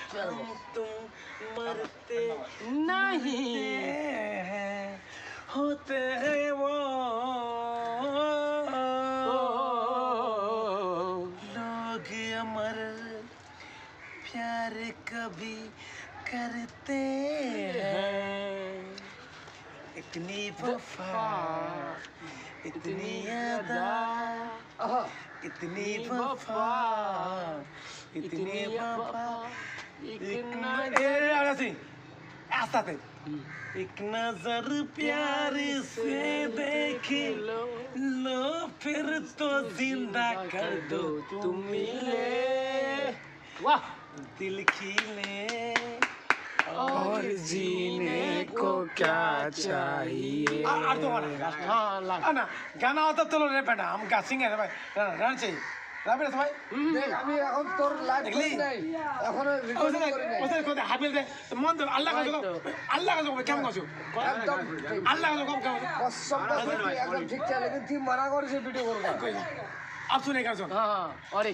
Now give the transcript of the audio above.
तुम मरते नहीं होते हैं वो लोग अमर प्यार कभी करते हैं इतनी वफा इतनी अदा इतनी वफा इतनी वफा एक नजर प्यार से देख लो फिर तो जिंदा कर दो तुम मिले वाह दिल खिले और जीने को क्या चाहिए ना गाना होता तो रे बेटा हम गा सिंगर भाई गाना चाहिए রাবেন সবাই দেখ আমি এখন তোর লাইভ করি নাই এখন রেকর্ডিং করি নাই ওদের কথা হাবিল দে মন আল্লাহ কাছে কেমন আছো একদম আল্লাহ কাছে কেমন কসম একদম ঠিক আছে लेकिन তুই মানা করিস ভিডিও করবা आप सुने क्या हां और